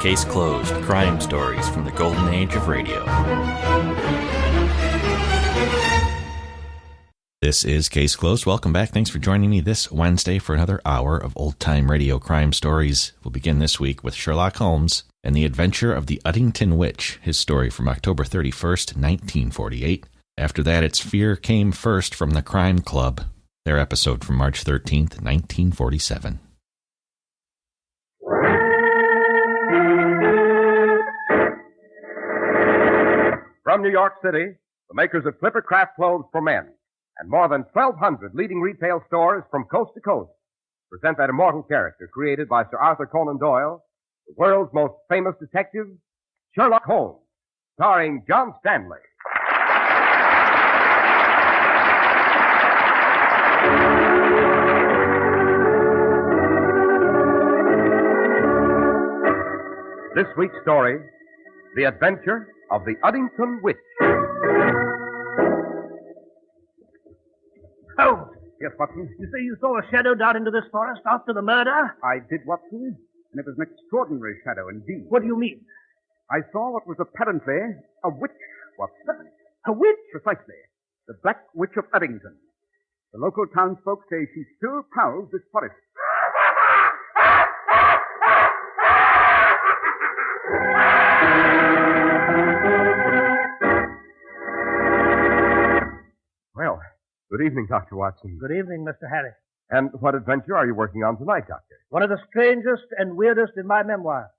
Case Closed, crime stories from the golden age of radio. This is Case Closed. Welcome back. Thanks for joining me this Wednesday for another hour of old-time radio crime stories. We'll begin this week with Sherlock Holmes and the Adventure of the Uddington Witch, his story from October 31st, 1948. After that, it's Fear Came First from the Crime Club, their episode from March 13th, 1947. From New York City, the makers of Clipper Craft Clothes for Men and more than 1,200 leading retail stores from coast to coast present that immortal character created by Sir Arthur Conan Doyle, the world's most famous detective, Sherlock Holmes, starring John Stanley. This week's story, The Adventure of the Uddington Witch. Holmes. Yes, Watson? You say you saw a shadow dart into this forest after the murder? I did, Watson, and it was an extraordinary shadow indeed. What do you mean? I saw what was apparently a witch, Watson. A witch? Precisely. The Black Witch of Uddington. The local townsfolk say she still prowls this forest. Well, good evening, Dr. Watson. Good evening, Mr. Harris. And what adventure are you working on tonight, Doctor? One of the strangest and weirdest in my memoir.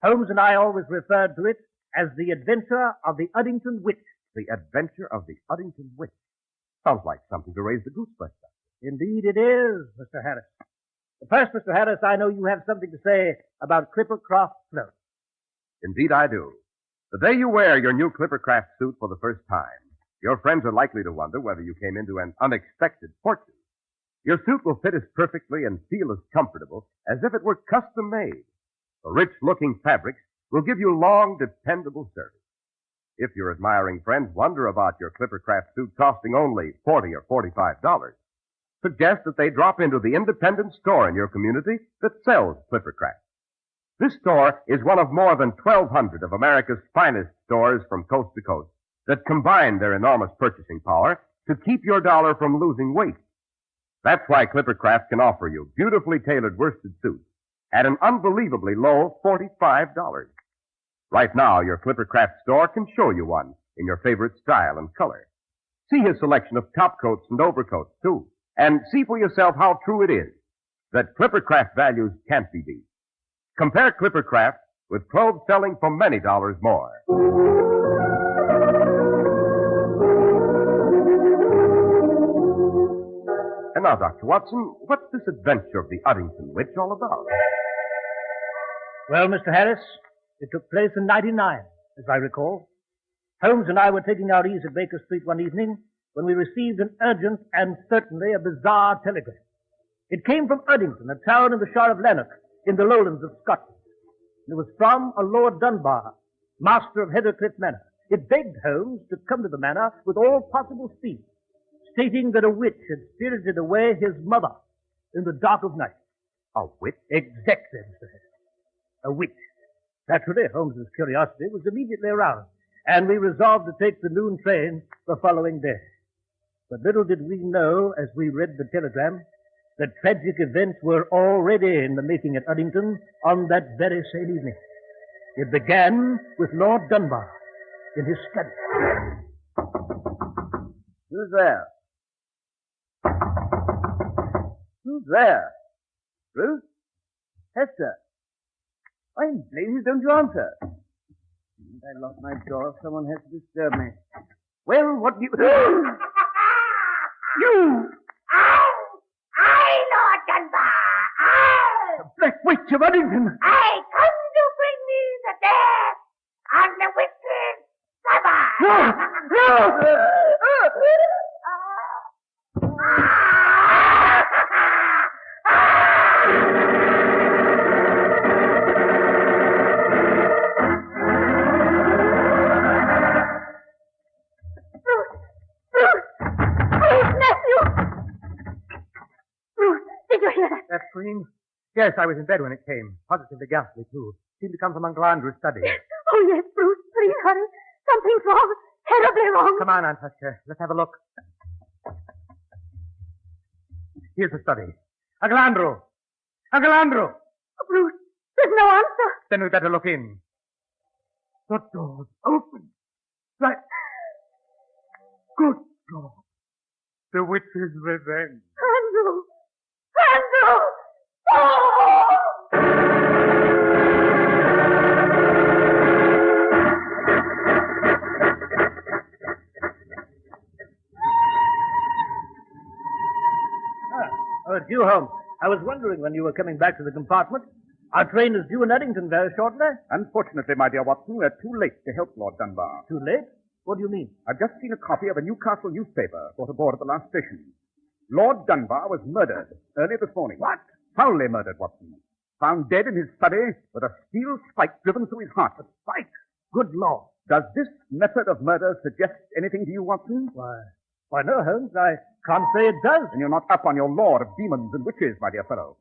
Holmes and I always referred to it as The Adventure of the Uddington Witch. The Adventure of the Uddington Witch. Sounds like something to raise the goosebumps. Indeed it is, Mr. Harris. But first, Mr. Harris, I know you have something to say about Clippercraft clothes. Indeed I do. The day you wear your new Clippercraft suit for the first time, your friends are likely to wonder whether you came into an unexpected fortune. Your suit will fit as perfectly and feel as comfortable as if it were custom made. The rich-looking fabrics will give you long, dependable service. If your admiring friends wonder about your Clippercraft suit costing only $40 or $45, suggest that they drop into the independent store in your community that sells Clippercraft. This store is one of more than 1,200 of America's finest stores from coast to coast that combine their enormous purchasing power to keep your dollar from losing weight. That's why Clippercraft can offer you beautifully tailored worsted suits at an unbelievably low $45. Right now, your Clippercraft store can show you one in your favorite style and color. See his selection of topcoats and overcoats, too, and see for yourself how true it is that Clippercraft values can't be beat. Compare Clippercraft with clothes selling for many dollars more. And now, Dr. Watson, what's this adventure of the Uddington Witch all about? Well, Mr. Harris, it took place in '99, as I recall. Holmes and I were taking our ease at Baker Street one evening when we received an urgent and certainly a bizarre telegram. It came from Uddington, a town in the Shire of Lanark, in the lowlands of Scotland. It was from a Lord Dunbar, master of Heathercliff Manor. It begged Holmes to come to the manor with all possible speed, stating that a witch had spirited away his mother in the dark of night. A witch? Exactly, Mr. Harris. A witch. Naturally, Holmes's curiosity was immediately aroused, and we resolved to take the noon train the following day. But little did we know, as we read the telegram, that tragic events were already in the making at Uddington on that very same evening. It began with Lord Dunbar in his study. Who's there? Who's there? Ruth? Hester? Why in blazes don't you answer? I locked my door. Someone has to disturb me. Well, what do you... You! I, Lord Dunbar, I! The Black Witch of Uddington! I come to bring me the death on the witch's supper! No! Ruth, did you hear that? That scream? Yes, I was in bed when it came. Positively ghastly, too. Seemed to come from Uncle Andrew's study. Oh, yes, Bruce. Please hurry. Something's wrong. Terribly wrong. Come on, Aunt Husker. Let's have a look. Here's the study. Uncle Andrew! Uncle Andrew! Oh, Bruce, there's no answer. Then we'd better look in. The door's open. Right. Good God. The witch's revenge. Andrew! Andrew! Oh! Oh, it's you, Holmes. I was wondering when you were coming back to the compartment. Our train is due in Uddington very shortly. Unfortunately, my dear Watson, we're too late to help Lord Dunbar. Too late? What do you mean? I've just seen a copy of a Newcastle newspaper brought aboard at the last station. Lord Dunbar was murdered early this morning. What? Foully murdered, Watson. Found dead in his study with a steel spike driven through his heart. A spike? Good Lord. Does this method of murder suggest anything to you, Watson? Why, no, Holmes. I can't say it does. And you're not up on your lore of demons and witches, my dear fellow.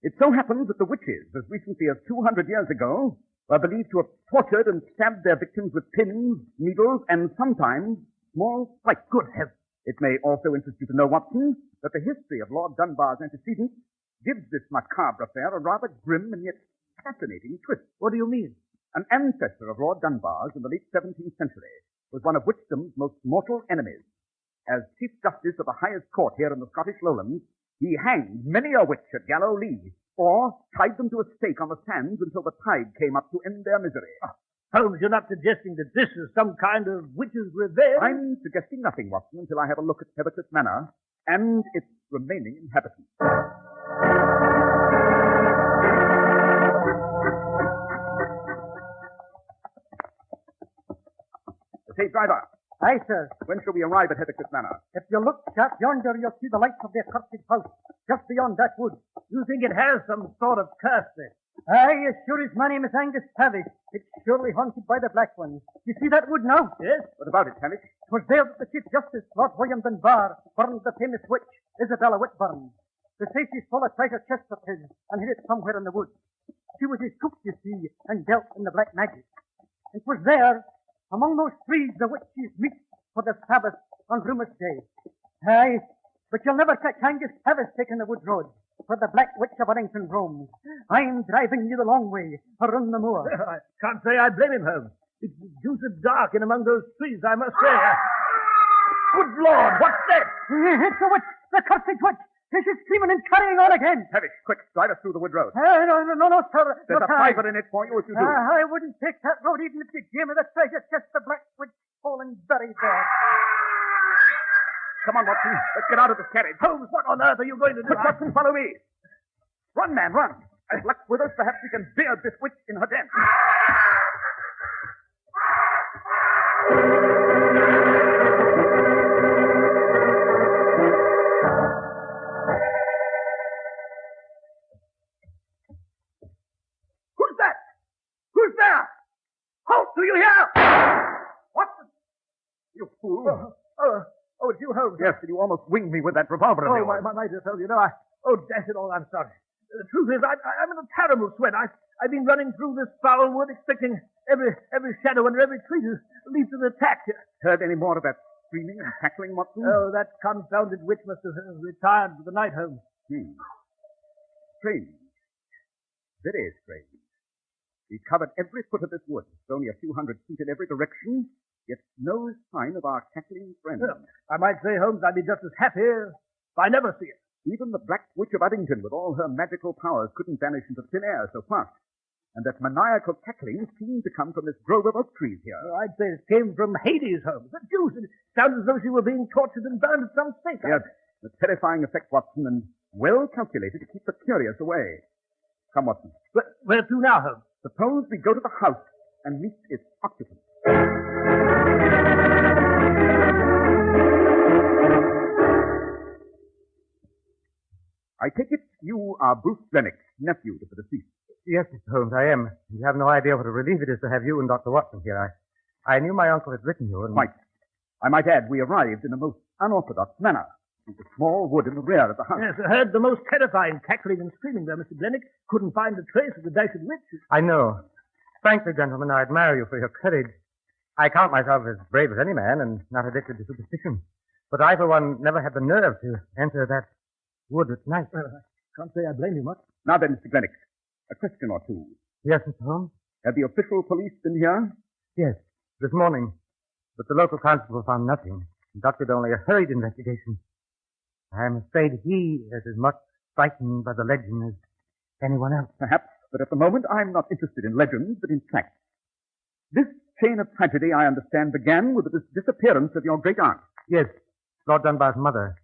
It so happens that the witches, as recently as 200 years ago, were believed to have tortured and stabbed their victims with pins, needles, and sometimes small spikes. Good heavens. It may also interest you to know, Watson, that the history of Lord Dunbar's antecedents gives this macabre affair a rather grim and yet fascinating twist. What do you mean? An ancestor of Lord Dunbar's in the late 17th century was one of witchdom's most mortal enemies. As Chief Justice of the highest court here in the Scottish Lowlands, he hanged many a witch at Gallowlee, or tied them to a stake on the sands until the tide came up to end their misery. Holmes, you're not suggesting that this is some kind of witch's revenge? I'm suggesting nothing, Watson, until I have a look at Heathercliff Manor and its remaining inhabitants. Say, driver. Aye, sir. When shall we arrive at Heathercliff Manor? If you look sharp yonder, you'll see the lights of the accursed house, just beyond that wood. You think it has some sort of curse there? Aye, as sure as my name is Angus Tavish. It's surely haunted by the Black Ones. You see that wood now? Yes. What about it, Tavish? 'Twas there that the Chief Justice, Lord William Dunbar, burned the famous witch, Isabella Whitburn. The safe is full of treasure chests of his, and hid it somewhere in the woods. She was his cook, you see, and dealt in the black magic. It was there, among those trees, the witches meet for the Sabbath on Rumour's Day. Aye, but you'll never catch Angus Tavish taking the wood road, where the Black Witch of Uddington roams. I'm driving you the long way, around the moor. I can't say I blame him, Holmes. It's deuced dark in among those trees, I must say. Good Lord, what's that? It's the witch, the cursed witch. She's screaming and carrying on again. Tavish, quick, drive us through the wood road. No, sir. There's no a time. private in it for you if you do. I wouldn't take that road even if you gave me the treasure chest, the Black Witch falling buried there. Come on, Watson. Let's get out of this carriage. Holmes, what on earth are you going to do? Quick, Watson, follow me. Run, man, run. As luck's with us, perhaps we can beard this witch in her den. Who's that? Who's there? Halt, do you hear? Watson! You fool. Oh, it's you, Holmes. Yes, and you almost winged me with that revolver of Oh, yours. my dear fellow, dash it all, I'm sorry. The truth is, I'm in a terrible sweat. I've been running through this foul wood, expecting every shadow under every tree to lead to the attack. Heard any more of that screaming and cackling, Watson? Oh, that confounded witch must have retired for the night, Holmes. Strange. Very strange. We covered every foot of this wood. It's only a few hundred feet in every direction, yet no sign of our cackling friend. Well, I might say, Holmes, I'd be just as happy if I never see it. Even the Black Witch of Uddington, with all her magical powers, couldn't vanish into thin air so fast. And that maniacal cackling seemed to come from this grove of oak trees here. Well, I'd say it came from Hades, Holmes. The deuce, it sounds as though she were being tortured and burned at some stake. Yes, a terrifying effect, Watson, and well calculated to keep the curious away. Come, Watson. Where to now, Holmes? Suppose we go to the house and meet its occupant. I take it you are Bruce Relic, nephew to the deceased. Yes, Mr. Holmes, I am. You have no idea what a relief it is to have you and Dr. Watson here. I knew my uncle had written you, and... Quite. I might add, we arrived in a most unorthodox manner. into a small wood in the rear of the house. Yes, I heard the most terrifying cackling and screaming there, Mr. Glennick. Couldn't find a trace of the dashed witch. I know. Frankly, gentlemen, I admire you for your courage. I count myself as brave as any man and not addicted to superstition. But I, for one, never had the nerve to enter that wood at night. Well, I can't say I blame you much. Now then, Mr. Glennick, a question or two. Yes, Mr. Holmes? Have the official police been here? Yes, this morning. But the local constable found nothing. Conducted only a hurried investigation. I am afraid he is as much frightened by the legend as anyone else. Perhaps, but at the moment I'm not interested in legends, but in facts. This chain of tragedy, I understand, began with the disappearance of your great aunt. Yes, Lord Dunbar's mother.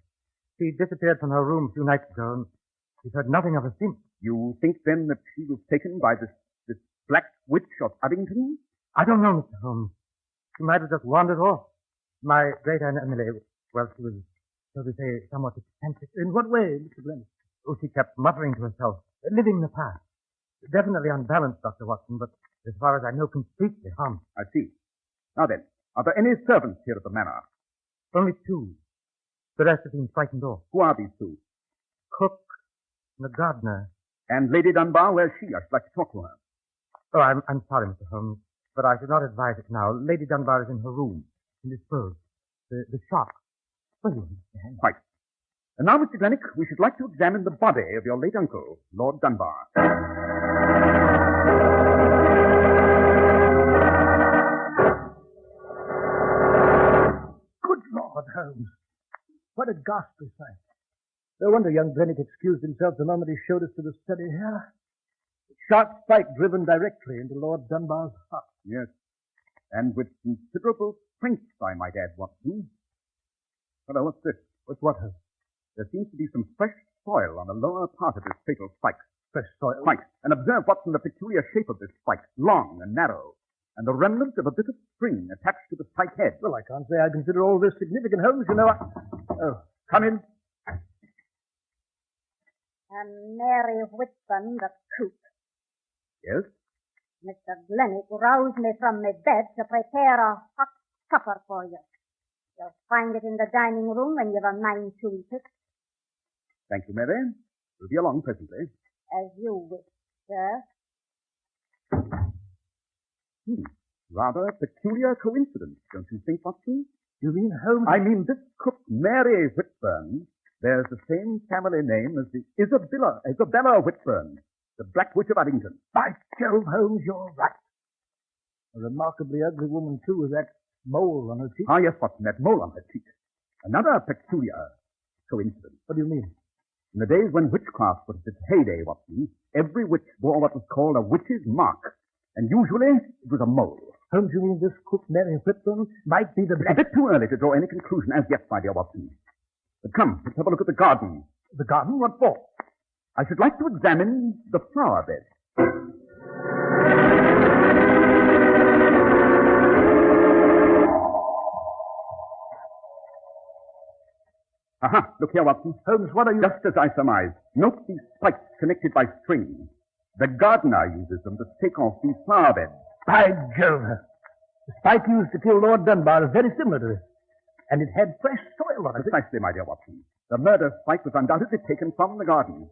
She disappeared from her room a few nights ago, and we've heard nothing of her since. You think, then, that she was taken by this Black Witch of Uddington? I don't know, Mr. Holmes. She might have just wandered off. My great Aunt Emily, well, she was, so to say, somewhat eccentric. In what way, Mr. Glennick? Oh, she kept muttering to herself, living in the past. Definitely unbalanced, Dr. Watson, but as far as I know, completely harmless. I see. Now then, are there any servants here at the manor? Only two. The rest have been frightened off. Who are these two? Cook and the gardener. And Lady Dunbar, where's she? I should like to talk to her. Oh, I'm sorry, Mr. Holmes, but I should not advise it now. Lady Dunbar is in her room, indisposed. The shop. Well, you understand. Quite. And now, Mr. Glennick, we should like to examine the body of your late uncle, Lord Dunbar. Good Lord, Holmes. What a ghastly sight. No wonder young Glennick excused himself the moment he showed us to the study here. A sharp spike driven directly into Lord Dunbar's heart. Yes. And with considerable strength, I might add, Watson. Hello, what's this? What's what, Holmes? There seems to be some fresh soil on the lower part of this fatal spike. Fresh soil? Quite. And observe, Watson, the peculiar shape of this spike. Long and narrow. And the remnant of a bit of string attached to the spike head. Well, I can't say I consider all this significant, Holmes. You know, Oh, come in. And Mary Whitburn, the cook. Yes? Mr. Glennick roused me from my bed to prepare a hot supper for you. You'll find it in the dining room when you've a mind to eat it. Thank you, Mary. We'll be along presently. As you wish, sir. Rather a peculiar coincidence, don't you think, Watson? You mean Holmes? I mean, this cook, Mary Whitburn, bears the same family name as the Isabella Whitburn, the Black Witch of Uddington. By Jove, Holmes, you're right. A remarkably ugly woman, too, with that mole on her cheek. Ah, yes, Watson, that mole on her cheek. Another peculiar coincidence. What do you mean? In the days when witchcraft was at its heyday, Watson, every witch bore what was called a witch's mark. And usually, it was a mole. Holmes, you mean this cook, Mary Whitburn, might be the It's a bit too early to draw any conclusion as yet, my dear Watson. But come, let's have a look at the garden. The garden? What for? I should like to examine the flower bed. Aha, look here, Watson. Holmes, what are you... Just as I surmised. Note these spikes connected by string. The gardener uses them to take off these flower beds. By Jove. The spike used to kill Lord Dunbar is very similar to this. And it had fresh soil on it. Precisely, my dear Watson. The murder spike was undoubtedly taken from the garden.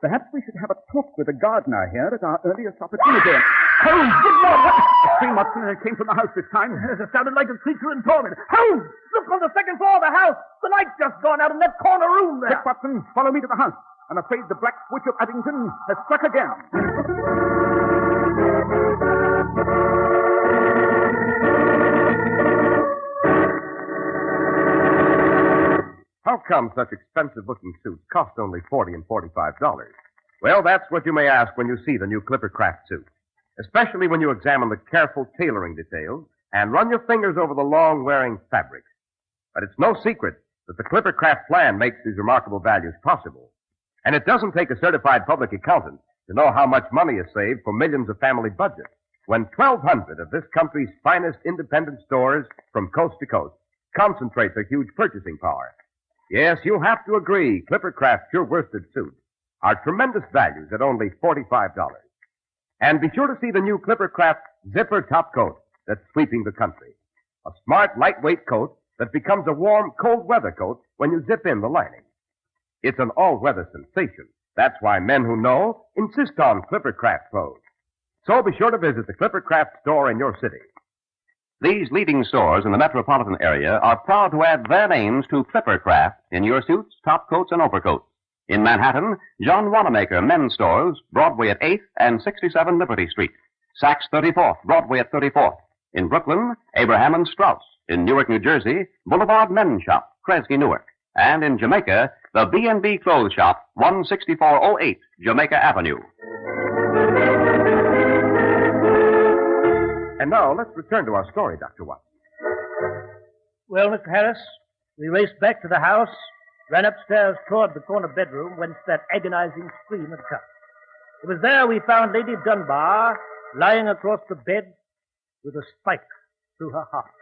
Perhaps we should have a talk with the gardener here at our earliest opportunity. Holmes, good Lord, what? A scream, Watson, and it came from the house this time. It sounded like a creature in torment. Holmes, look on the second floor of the house. The light's just gone out in that corner room there. Quick, Watson, follow me to the house. I'm afraid the Black Witch of Uddington has struck again. How come such expensive-looking suits cost only $40 and $45? Well, that's what you may ask when you see the new Clippercraft suit, especially when you examine the careful tailoring details and run your fingers over the long-wearing fabrics. But it's no secret that the Clippercraft plan makes these remarkable values possible. And it doesn't take a certified public accountant to know how much money is saved for millions of family budgets when 1,200 of this country's finest independent stores from coast to coast concentrate their huge purchasing power. Yes, you'll have to agree, Clippercraft Pure Worsted Suits are tremendous values at only $45. And be sure to see the new Clippercraft Zipper Top Coat that's sweeping the country. A smart, lightweight coat that becomes a warm, cold weather coat when you zip in the lining. It's an all-weather sensation. That's why men who know insist on Clippercraft clothes. So be sure to visit the Clippercraft store in your city. These leading stores in the metropolitan area are proud to add their names to Clippercraft in your suits, top coats, and overcoats. In Manhattan, John Wanamaker Men's Stores, Broadway at 8th and 67 Liberty Street. Saks 34th, Broadway at 34th. In Brooklyn, Abraham and Strauss. In Newark, New Jersey, Boulevard Men's Shop, Kresge, Newark. And in Jamaica, the B&B Clothes Shop, 16408 Jamaica Avenue. And now, let's return to our story, Dr. Watson. Well, Mr. Harris, we raced back to the house, ran upstairs toward the corner bedroom whence that agonizing scream had come. It was there we found Lady Dunbar lying across the bed with a spike through her heart.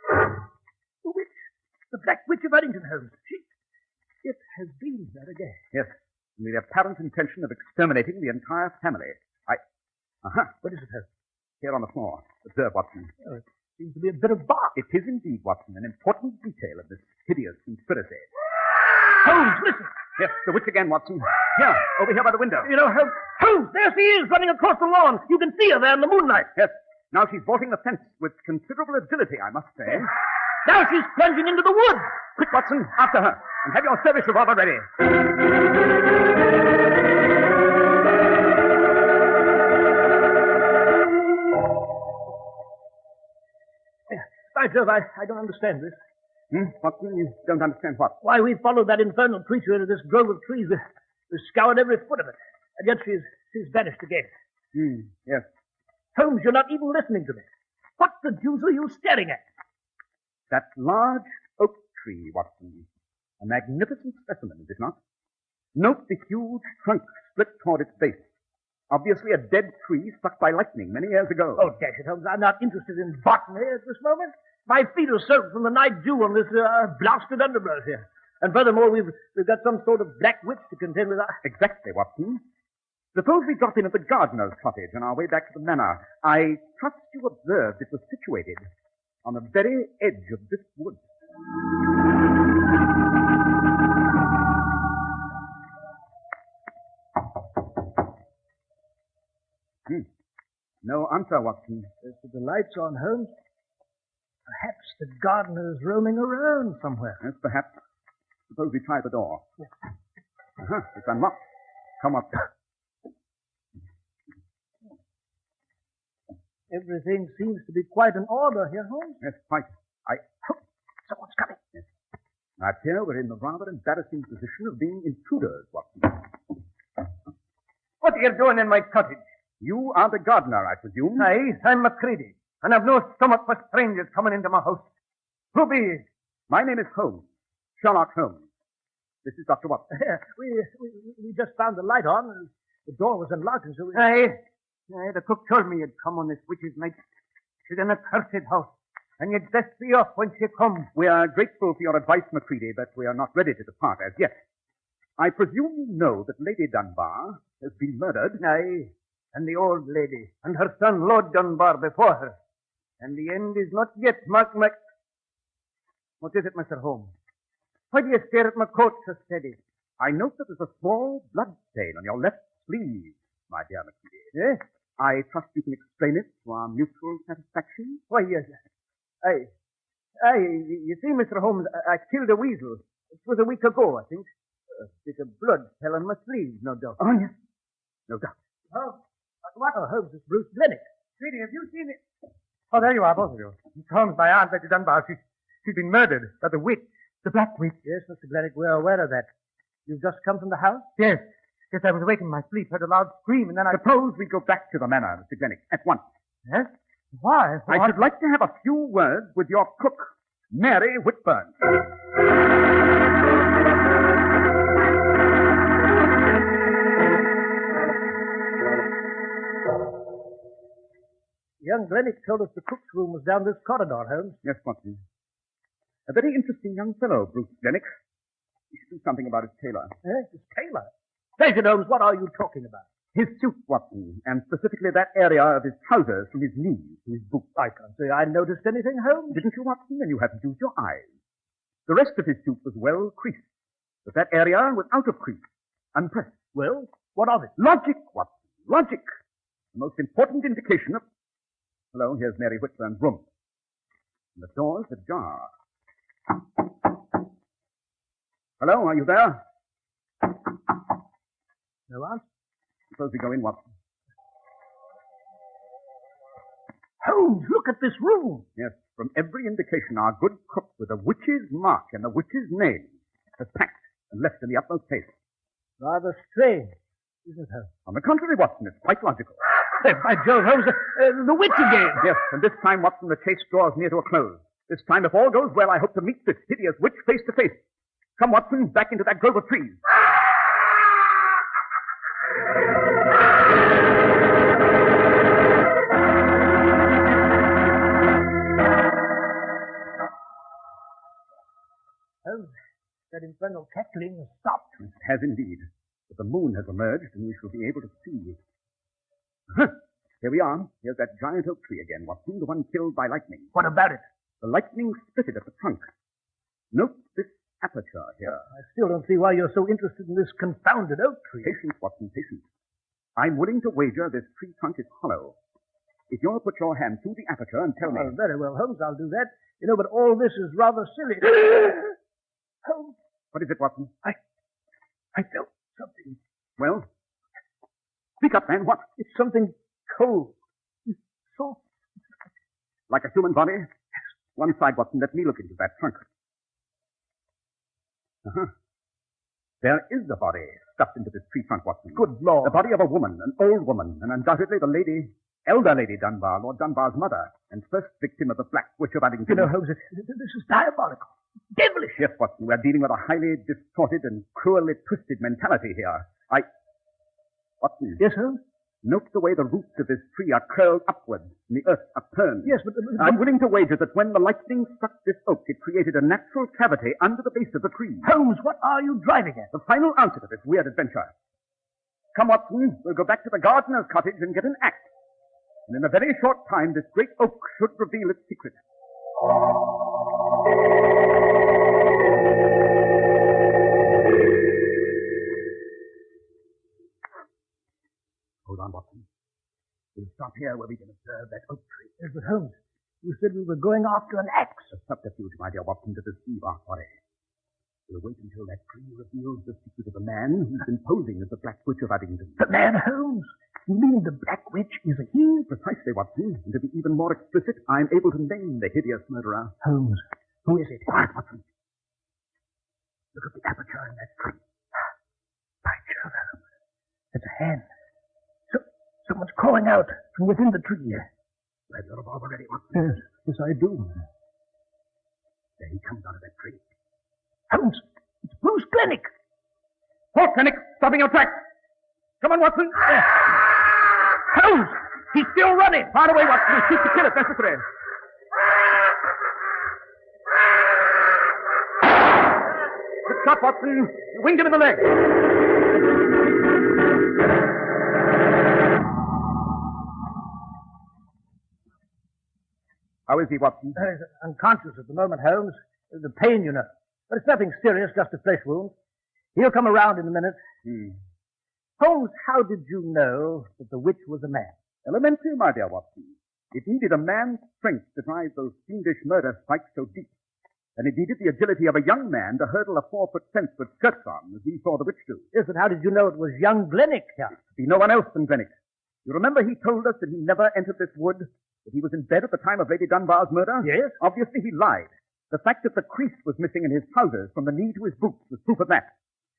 The witch! The Black Witch of Uddington, Holmes. It has been there again. Yes, with the apparent intention of exterminating the entire family. What is it, Holmes? Here on the floor. Observe, Watson. Oh, it seems to be a bit of bark. It is indeed, Watson, an important detail of this hideous conspiracy. Holmes, listen! Yes, the witch again, Watson. Here, over here by the window. You know, Holmes, there she is, running across the lawn. You can see her there in the moonlight. Yes, now she's vaulting the fence with considerable agility, I must say. Now she's plunging into the woods. Quick, Watson, after her. And have your service revolver ready. By Jove, I don't understand this. Watson, you don't understand what? Why, we followed that infernal creature into this grove of trees. We scoured every foot of it. And yet she's vanished again. Yes. Holmes, you're not even listening to me. What the deuce are you staring at? That large oak tree, Watson. A magnificent specimen, is it not? Note the huge trunk split toward its base. Obviously a dead tree struck by lightning many years ago. Oh, dash it, Holmes. I'm not interested in botany at this moment. My feet are soaked from the night dew on this blasted underbrush here. And furthermore, we've got some sort of black witch to contend with. Exactly, Watson. Suppose we drop in at the gardener's cottage on our way back to the manor. I trust you observed it was situated on the very edge of this wood. No answer, Watson. With the lights on, Holmes, perhaps the gardener's roaming around somewhere. Yes, perhaps. Suppose we try the door. Yes. It's unlocked. Come up. Everything seems to be quite in order here, Holmes. Yes, quite. Someone's coming. Yes. I fear we're in the rather embarrassing position of being intruders, Watson. What are you doing in my cottage? You are the gardener, I presume? Aye, I'm Macready, and I've no stomach for strangers coming into my house. Who be you? My name is Holmes. Sherlock Holmes. This is Dr. Watson. we just found the light on, and the door was unlocked, and so we... Aye, the cook told me you'd come on this witch's night. She's an accursed house, and you'd best be off when she comes. We are grateful for your advice, Macready, but we are not ready to depart as yet. I presume you know that Lady Dunbar has been murdered. Aye, and the old lady, and her son, Lord Dunbar, before her. And the end is not yet, Mark Mac... What is it, Mr. Holmes? Why do you stare at my coat so steady? I note that there's a small blood stain on your left sleeve, my dear Macready. Yes? I trust you can explain it to our mutual satisfaction. Why, yes. You see, Mr. Holmes, I killed a weasel. It was a week ago, I think. A bit of blood fell on my sleeve, no doubt. Oh, yes. No doubt. What? Oh, Holmes, it's Bruce Lennox. Sweetie, have you seen it? Oh, there you are, both of you. Miss Holmes, my aunt, Lady Dunbar, she's been murdered by the witch, the Black Witch. Yes, Mr. Glennick, we're aware of that. You've just come from the house? Yes. Yes, I was awake in my sleep, heard a loud scream, and then I... Suppose we go back to the manor, Mr. Glennick, at once. Yes? Why? I should like to have a few words with your cook, Mary Whitburn. Young Glennick told us the cook's room was down this corridor, Holmes. Yes, Watson. A very interesting young fellow, Bruce Lennox. We should do something about his tailor. Yes, his tailor? David Holmes, what are you talking about? His suit, Watson, and specifically that area of his trousers from his knees to his boots. I can't say I noticed anything, Holmes. Didn't you, Watson? Then you haven't used your eyes. The rest of his suit was well creased, but that area was out of crease, unpressed. Well, what of it? Logic, Watson, logic. The most important indication of... Hello, here's Mary Whitburn's room. And the door's ajar. Hello, are you there? No answer. Suppose we go in, Watson. Holmes, look at this room. Yes, from every indication, our good cook with a witch's mark and the witch's name has packed and left in the utmost haste. Rather strange, isn't it, Holmes? On the contrary, Watson, it's quite logical. By Jove, Holmes, the witch again. Yes, and this time, Watson, the chase draws near to a close. This time, if all goes well, I hope to meet this hideous witch face to face. Come, Watson, back into that grove of trees. Holmes, that infernal cackling has stopped. It has indeed. But the moon has emerged, and we shall be able to see. Huh. Here we are. Here's that giant oak tree again, Watson, the one killed by lightning. What about it? The lightning split it at the trunk. Note this aperture here. I still don't see why you're so interested in this confounded oak tree. Patience, Watson, patience. I'm willing to wager this tree trunk is hollow. If you'll put your hand through the aperture and tell me... Oh, very well, Holmes, I'll do that. You know, but all this is rather silly. Holmes. What is it, Watson? I felt something. Well? Speak up, man. What? It's something cold. It's soft. Like a human body? One side, Watson. Let me look into that trunk. Uh-huh. There is a body stuffed into this tree trunk, Watson. Good Lord. The body of a woman, an old woman, and undoubtedly the lady, elder Lady Dunbar, Lord Dunbar's mother, and first victim of the Black Witch of Uddington. You know, Holmes, this is diabolical. Devilish. Yes, Watson, we're dealing with a highly distorted and cruelly twisted mentality here. Watson. Yes, Holmes? Note the way the roots of this tree are curled upwards and the earth upturned. Yes, but... I'm willing to wager that when the lightning struck this oak, it created a natural cavity under the base of the tree. Holmes, what are you driving at? The final answer to this weird adventure. Come, Watson, we'll go back to the gardener's cottage and get an axe. And in a very short time, this great oak should reveal its secret. Hold on, Watson. We'll stop here where we can observe that oak tree. Yes, but Holmes, you said we were going after an axe. A subterfuge, my dear Watson, to deceive our quarry. We'll wait until that tree reveals the secret of the man who's been posing as the Black Witch of Uddington. The man, Holmes? You mean the Black Witch is a he? Precisely, Watson. And to be even more explicit, I'm able to name the hideous murderer. Holmes, who is it? Quiet, Watson. Look at the aperture in that tree. By Jove, Holmes. It's a hand. Someone's calling out from within the tree. You have your revolver ready, Watson? Yes, I do. There he comes out of that tree. Holmes, it's Bruce Glennick. Halt, Glennick! Stopping your tracks! Come on, Watson! Holmes! He's still running! Far away, Watson. We'll shoot to kill if necessary. Good shot, Watson. You winged him in the leg. How is he, Watson? He's unconscious at the moment, Holmes. The pain, you know. But it's nothing serious, just a flesh wound. He'll come around in a minute. Holmes, how did you know that the witch was a man? Elementary, my dear Watson. It needed a man's strength to drive those fiendish murder spikes so deep. And it needed the agility of a young man to hurdle a 4-foot fence with skirts on, as we saw the witch do. Yes, but how did you know it was young Glennick here? It could be no one else than Glennick. You remember he told us that he never entered this wood? That he was in bed at the time of Lady Dunbar's murder? Yes. Obviously he lied. The fact that the crease was missing in his trousers from the knee to his boots was proof of that.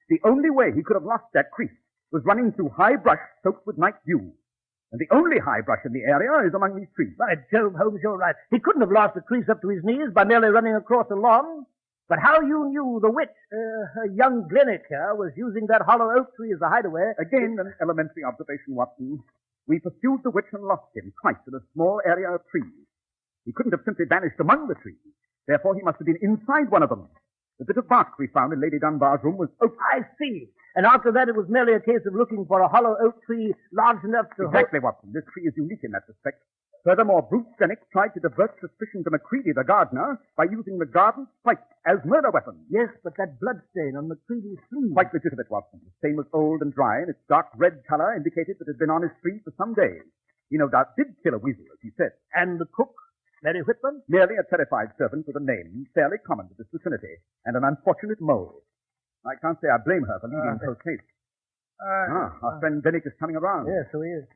The only way he could have lost that crease was running through high brush soaked with night dew. And the only high brush in the area is among these trees. By Jove, Holmes, you're right. He couldn't have lost the crease up to his knees by merely running across the lawn. But how you knew the witch, young Glennick here, was using that hollow oak tree as a hideaway... Again, an elementary observation, Watson. We pursued the witch and lost him twice in a small area of trees. He couldn't have simply vanished among the trees. Therefore, he must have been inside one of them. The bit of bark we found in Lady Dunbar's room was oak. I see. And after that, it was merely a case of looking for a hollow oak tree large enough to... Exactly, Watson. This tree is unique in that respect. Furthermore, Bruce Fenwick tried to divert suspicion to McCready, the gardener, by using the garden spike as murder weapon. Yes, but that bloodstain on McCready's sleeve. Quite legitimate, Watson. The stain was old and dry, and its dark red color indicated that it had been on his sleeve for some days. He no doubt did kill a weasel, as he said. And the cook, Mary Whitman? Merely a terrified servant with a name fairly common to this vicinity, and an unfortunate mole. I can't say I blame her for leaving so case. Our friend Bennick is coming around. Yes, so he is.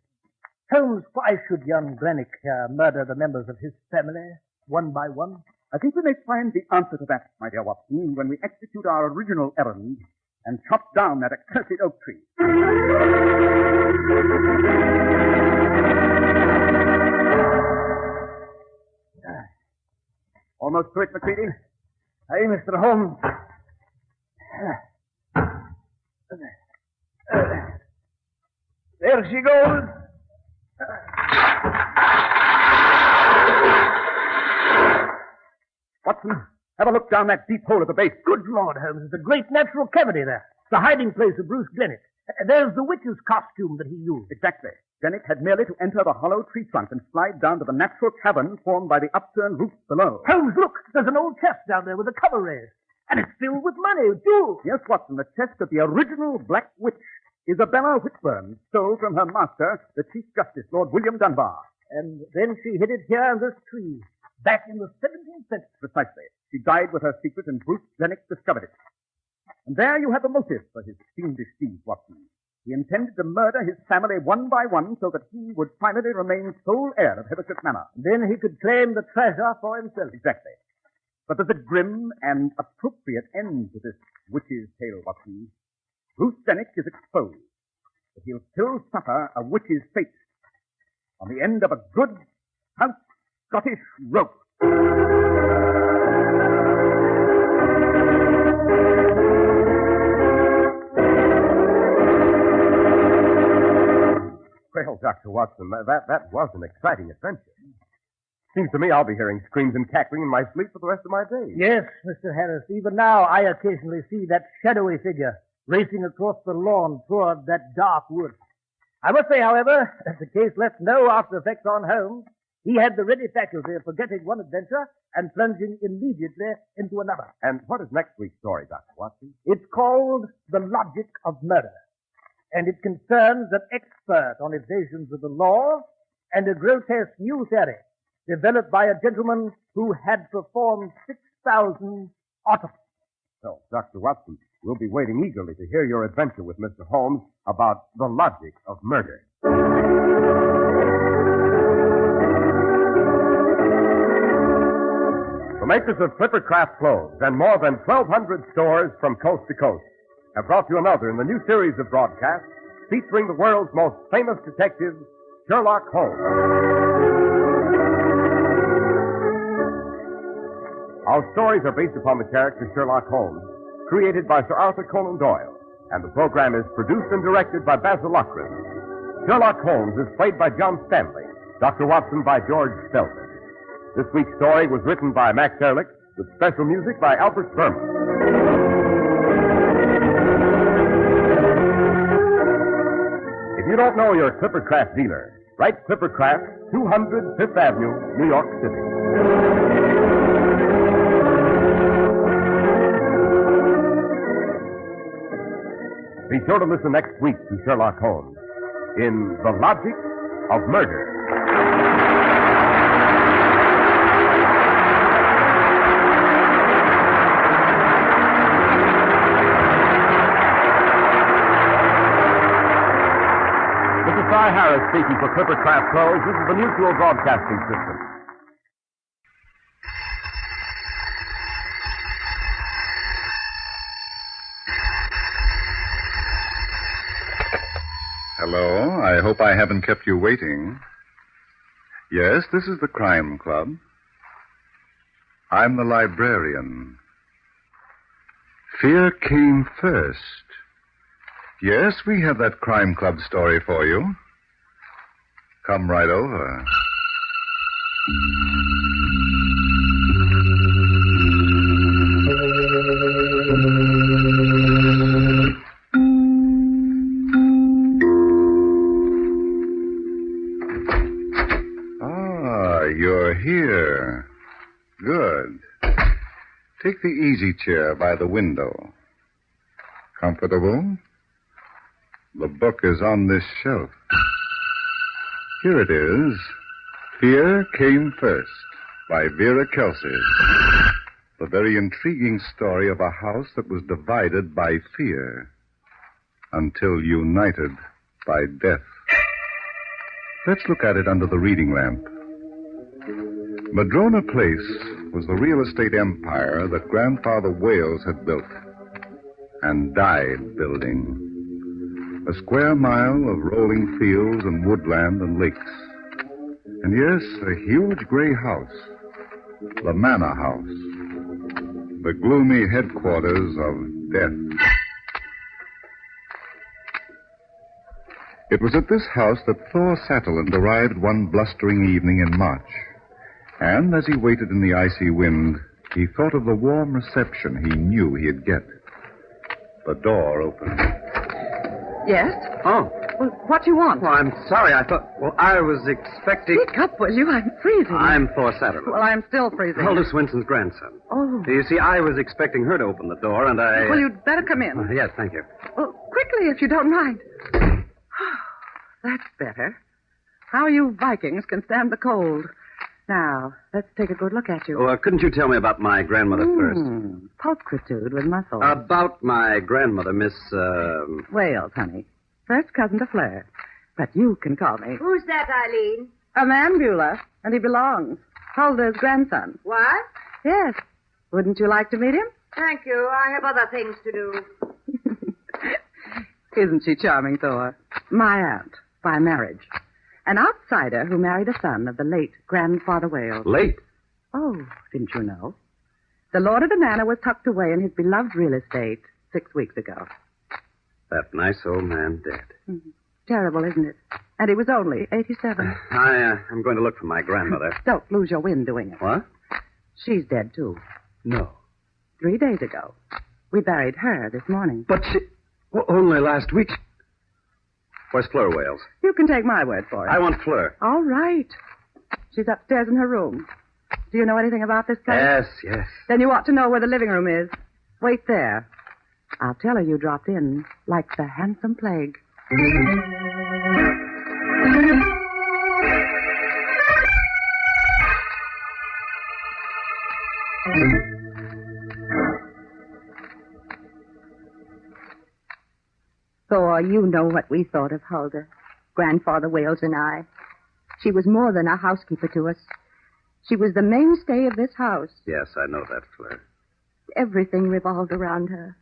Holmes, why should young Glenick murder the members of his family, one by one? I think we may find the answer to that, my dear Watson, when we execute our original errand and chop down that accursed oak tree. Almost to it, McCready? Hey, Mr. Holmes. There she goes. Watson, have a look down that deep hole at the base. Good Lord, Holmes, there's a great natural cavity there. The hiding place of Bruce Glenick. There's the witch's costume that he used. Exactly. Glenick had merely to enter the hollow tree trunk and slide down to the natural cavern formed by the upturned roof below. Holmes, look, there's an old chest down there with a cover raised. And it's filled with money, too. Yes, Watson, the chest of the original Black Witch, Isabella Whitburn, stole from her master, the Chief Justice, Lord William Dunbar. And then she hid it here in this tree, back in the 17th century. Precisely. She died with her secret, and Bruce Glenick discovered it. And there you have the motive for his fiendish deeds, Watson. He intended to murder his family one by one so that he would finally remain sole heir of Heathercliff Manor. Then he could claim the treasure for himself. Exactly. But there's a grim and appropriate end to this witch's tale, Watson. Bruce Glenick is exposed, but he'll still suffer a witch's fate on the end of a good, stout Scottish rope. Well, Dr. Watson, that was an exciting adventure. Seems to me I'll be hearing screams and cackling in my sleep for the rest of my days. Yes, Mr. Harris. Even now, I occasionally see that shadowy figure racing across the lawn toward that dark wood. I must say, however, that the case left no after effects on Holmes. He had the ready faculty of forgetting one adventure and plunging immediately into another. And what is next week's story, Dr. Watson? It's called The Logic of Murder, and it concerns an expert on evasions of the law and a grotesque new theory developed by a gentleman who had performed 6,000 autopsies. So, Dr. Watson, we'll be waiting eagerly to hear your adventure with Mr. Holmes about the logic of murder. The makers of Clippercraft clothes and more than 1,200 stores from coast to coast have brought you another in the new series of broadcasts featuring the world's most famous detective, Sherlock Holmes. Our stories are based upon the character Sherlock Holmes, created by Sir Arthur Conan Doyle, and the program is produced and directed by Basil Lockridge. Sherlock Holmes is played by John Stanley, Dr. Watson by George Stelton. This week's story was written by Max Ehrlich, with special music by Albert Berman. If you don't know your Clippercraft dealer, write Clippercraft, 200 Fifth Avenue, New York City. Be sure to listen next week to Sherlock Holmes in The Logic of Murder. This is Cy Harris speaking for Clippercraft Clothes. This is the Mutual Broadcasting System. Hello, I hope I haven't kept you waiting. Yes, this is the Crime Club. I'm the librarian. Fear came first. Yes, we have that Crime Club story for you. Come right over. Take the easy chair by the window. Comfortable? The book is on this shelf. Here it is. Fear Came First by Vera Kelsey. The very intriguing story of a house that was divided by fear until united by death. Let's look at it under the reading lamp. Madrona Place was the real estate empire that Grandfather Wales had built and died building. A square mile of rolling fields and woodland and lakes. And yes, a huge gray house, the Manor House, the gloomy headquarters of death. It was at this house that Thor Satterland arrived one blustering evening in March. And as he waited in the icy wind, he thought of the warm reception he knew he'd get. The door opened. Yes? Oh. Well, what do you want? Well, I'm sorry. I was expecting... Speak up, will you? I'm freezing. I'm Thor Satterland. Well, I'm still freezing. Aldous Winston's grandson. Oh. You see, I was expecting her to open the door, and I... Well, you'd better come in. Yes, thank you. Well, quickly, if you don't mind. That's better. How you Vikings can stand the cold. Now, let's take a good look at you. Oh, couldn't you tell me about my grandmother first? Pulchritude with muscle. About my grandmother, Miss, Wales, honey. First cousin to Fleur. But you can call me. Who's that, Eileen? A man, Beulah, and he belongs. Hulda's grandson. What? Yes. Wouldn't you like to meet him? Thank you. I have other things to do. Isn't she charming, Thor? My aunt, by marriage. An outsider who married a son of the late Grandfather Wales. Late? Oh, didn't you know? The lord of the manor was tucked away in his beloved real estate 6 weeks ago. That nice old man dead. Mm-hmm. Terrible, isn't it? And he was only 87. I'm going to look for my grandmother. Don't lose your wind doing it. What? She's dead, too. No. 3 days ago. We buried her this morning. But she... Well, only last week. Where's Fleur Wales? You can take my word for it. I want Fleur. All right. She's upstairs in her room. Do you know anything about this place? Yes. Then you ought to know where the living room is. Wait there. I'll tell her you dropped in like the handsome plague. Thor, you know what we thought of Hulda, Grandfather Wales and I. She was more than a housekeeper to us. She was the mainstay of this house. Yes, I know that, Fleur. Everything revolved around her.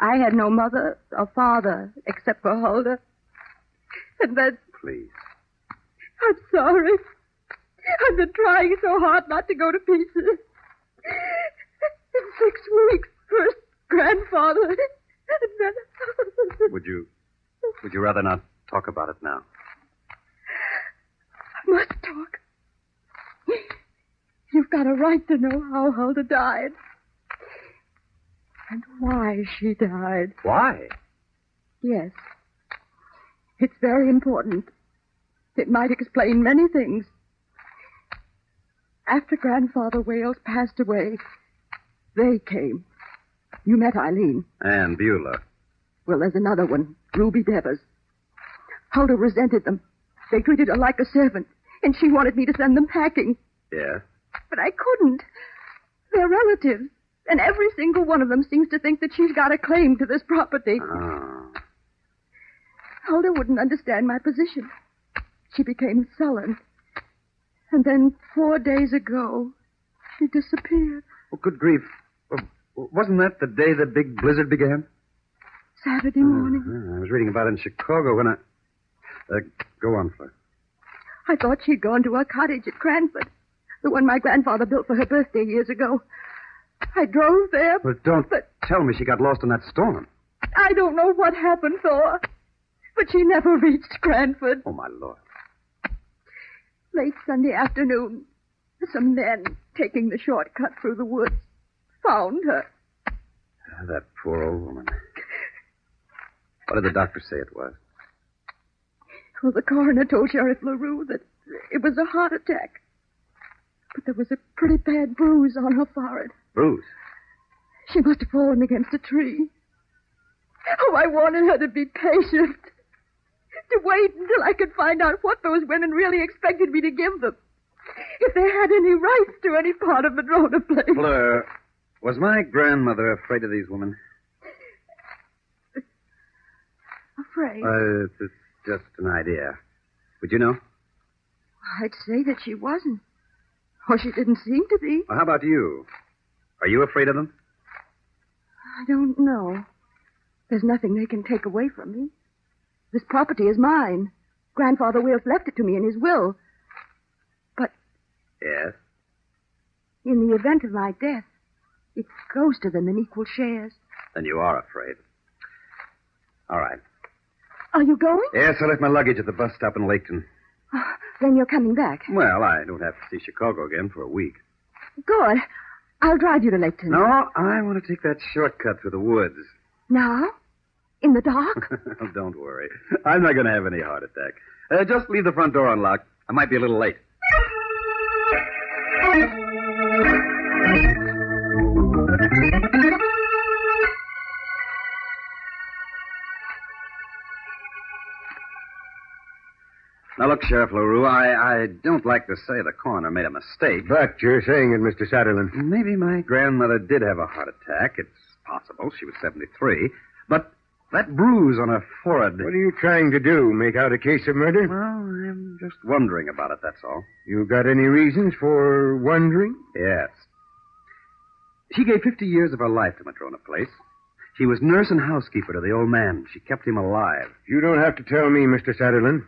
I had no mother or father except for Hulda. And then... Please. I'm sorry. I've been trying so hard not to go to pieces. In 6 weeks, first Grandfather... And then... Would you rather not talk about it now? I must talk. You've got a right to know how Hulda died. And why she died. Why? Yes. It's very important. It might explain many things. After Grandfather Wales passed away, they came. You met Eileen. And Beulah. Well, there's another one, Ruby Devers. Hulda resented them. They treated her like a servant, and she wanted me to send them packing. Yeah? But I couldn't. They're relatives, and every single one of them seems to think that she's got a claim to this property. Oh. Hulda wouldn't understand my position. She became sullen. And then 4 days ago, she disappeared. Oh, good grief. Wasn't that the day the big blizzard began? Saturday morning. I was reading about it in Chicago when I... go on, Fleur. I thought she'd gone to her cottage at Cranford, the one my grandfather built for her birthday years ago. I drove there. Well, don't tell me she got lost in that storm. I don't know what happened, Thor, but she never reached Cranford. Oh, my Lord. Late Sunday afternoon, some men taking the shortcut through the woods found her. That poor old woman. What did the doctor say it was? Well, the coroner told Sheriff LaRue that it was a heart attack. But there was a pretty bad bruise on her forehead. Bruise? She must have fallen against a tree. Oh, I wanted her to be patient. To wait until I could find out what those women really expected me to give them. If they had any rights to any part of Madrona Place. Fleur, was my grandmother afraid of these women? Afraid? It's just an idea. Would you know? I'd say that she wasn't. Or she didn't seem to be. Well, how about you? Are you afraid of them? I don't know. There's nothing they can take away from me. This property is mine. Grandfather Wales left it to me in his will. But Yes? in the event of my death, it goes to them in equal shares. Then you are afraid. All right. Are you going? Yes, I left my luggage at the bus stop in Laketon. Then you're coming back. Well, I don't have to see Chicago again for a week. Good. I'll drive you to Laketon. No, I want to take that shortcut through the woods. Now? In the dark? Don't worry. I'm not going to have any heart attack. Just leave the front door unlocked. I might be a little late. Now, look, Sheriff LaRue, I don't like to say the coroner made a mistake. But you're saying it, Mr. Satterland. Maybe my grandmother did have a heart attack. It's possible. She was 73. But that bruise on her forehead... What are you trying to do, make out a case of murder? Well, I'm just wondering about it, that's all. You got any reasons for wondering? Yes. She gave 50 years of her life to Madrona Place. She was nurse and housekeeper to the old man. She kept him alive. You don't have to tell me, Mr. Satterland.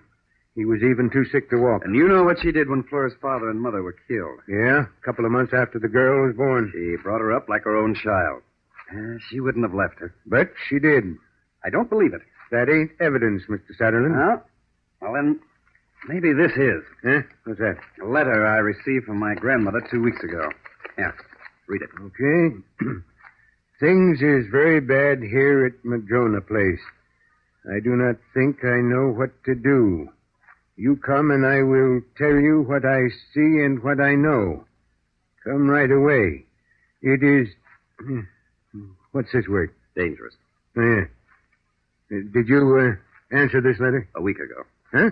He was even too sick to walk. And you know what she did when Fleur's father and mother were killed. Yeah, a couple of months after the girl was born. She brought her up like her own child. She wouldn't have left her. But she did. I don't believe it. That ain't evidence, Mr. Satterland. No? Well, then, maybe this is. Huh? What's that? A letter I received from my grandmother 2 weeks ago. Yeah, read it. Okay. Things is very bad here at Madrona Place. I do not think I know what to do. You come and I will tell you what I see and what I know. Come right away. It is... What's this word? Dangerous. Yeah. Did you answer this letter? A week ago. Huh?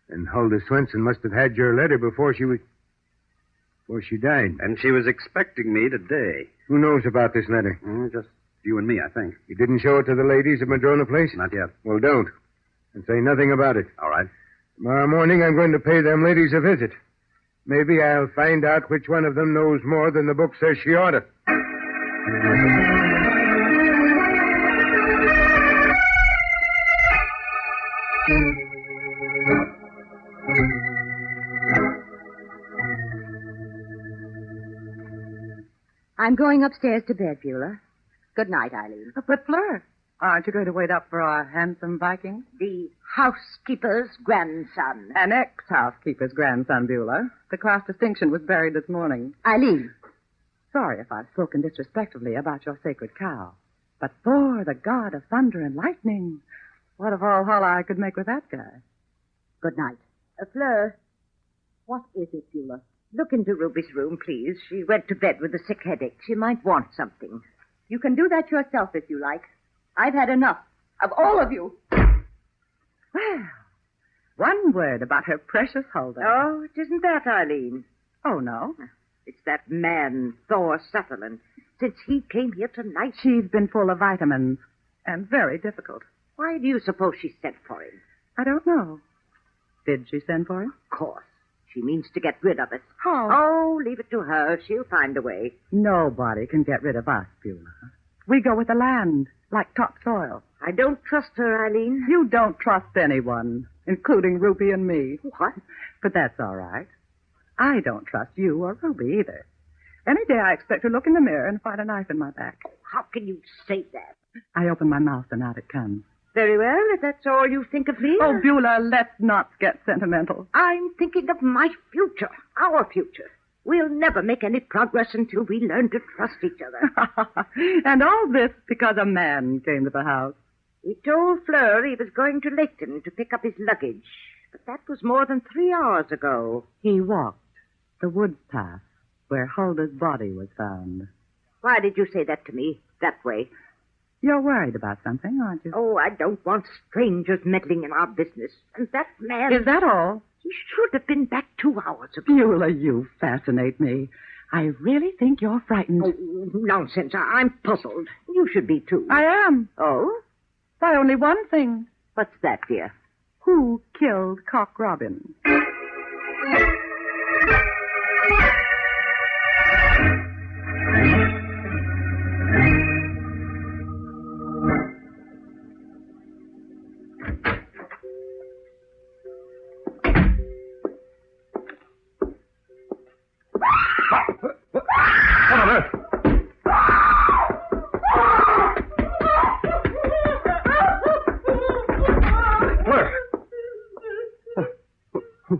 And Huldah Swenson must have had your letter before she died. And she was expecting me today. Who knows about this letter? Just you and me, I think. You didn't show it to the ladies at Madrona Place? Not yet. Well, don't. And say nothing about it. All right. Tomorrow morning I'm going to pay them ladies a visit. Maybe I'll find out which one of them knows more than the book says she ought to. I'm going upstairs to bed, Beulah. Good night, Eileen. But, Fleur, aren't you going to wait up for our handsome Viking? The housekeeper's grandson. An ex-housekeeper's grandson, Beulah. The class distinction was buried this morning. Eileen. Sorry if I've spoken disrespectfully about your sacred cow. But Thor, the god of thunder and lightning, what of all holla I could make with that guy? Good night. Fleur, what is it, Beulah? Look into Ruby's room, please. She went to bed with a sick headache. She might want something. You can do that yourself if you like. I've had enough of all of you. Well, one word about her precious Huldah. Oh, it isn't that, Eileen. Oh, no? It's that man, Thor Sutherland. Since he came here tonight... She's been full of vitamins and very difficult. Why do you suppose she sent for him? I don't know. Did she send for him? Of course. She means to get rid of us. How? Oh, leave it to her. She'll find a way. Nobody can get rid of us, Beulah. We go with the land, like topsoil. I don't trust her, Eileen. You don't trust anyone, including Ruby and me. What? But that's all right. I don't trust you or Ruby either. Any day I expect to look in the mirror and find a knife in my back. How can you say that? I open my mouth and out it comes. Very well, if that's all you think of me. Oh, Beulah, let's not get sentimental. I'm thinking of my future, our future. We'll never make any progress until we learn to trust each other. And all this because a man came to the house. He told Fleur he was going to Laketon to pick up his luggage. But that was more than 3 hours ago. He walked the woods path where Huldah's body was found. Why did you say that to me that way? You're worried about something, aren't you? Oh, I don't want strangers meddling in our business. And that man... Is that all? He should have been back 2 hours ago. Beulah, you fascinate me. I really think you're frightened. Oh, nonsense. I'm puzzled. You should be, too. I am. Oh? By only one thing. What's that, dear? Who killed Cock Robin?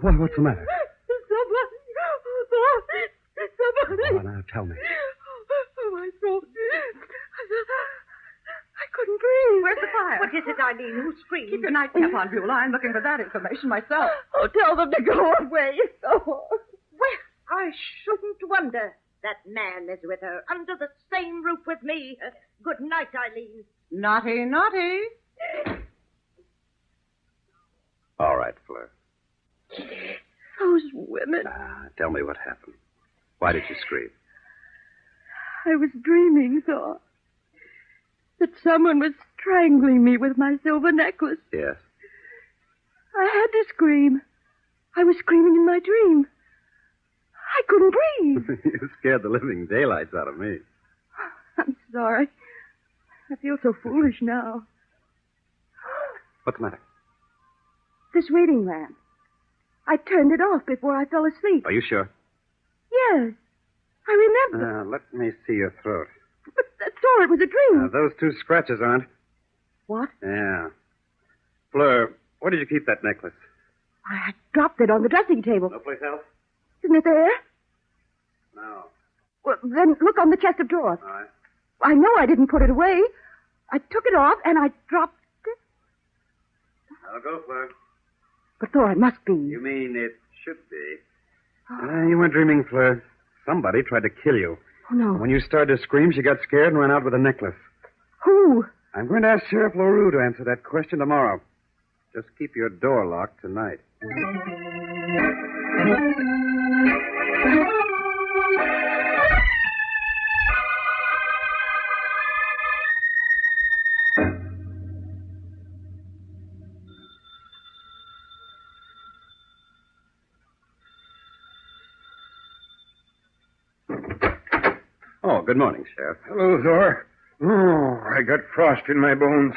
What's the matter? Somebody. Oh, now, tell me. Oh, my throat. I couldn't breathe. Where's the fire? What is it, Eileen? Who screamed? Keep your nightcap on, Beulah. I'm looking for that information myself. Oh, tell them to go away. Oh. Well, I shouldn't wonder. That man is with her, under the same roof with me. Good night, Eileen. Naughty, naughty. All right, Fleur. Those women. Tell me what happened. Why did you scream? I was dreaming, Thor, that someone was strangling me with my silver necklace. Yes. I had to scream. I was screaming in my dream. I couldn't breathe. You scared the living daylights out of me. I'm sorry. I feel so foolish now. What's the matter? This reading lamp. I turned it off before I fell asleep. Are you sure? Yes. I remember. Let me see your throat. But Thor, it was a dream. Those 2 scratches aren't. What? Yeah. Fleur, where did you keep that necklace? I dropped it on the dressing table. No place else? Isn't it there? No. Well, then look on the chest of drawers. All right. I know I didn't put it away. I took it off and I dropped it. I'll go, Fleur. But Thor, it must be. You mean it should be? You weren't dreaming, Fleur. Somebody tried to kill you. Oh, no. When you started to scream, she got scared and ran out with a necklace. Who? I'm going to ask Sheriff LaRue to answer that question tomorrow. Just keep your door locked tonight. Oh, good morning, Sheriff. Hello, Thor. Oh, I got frost in my bones.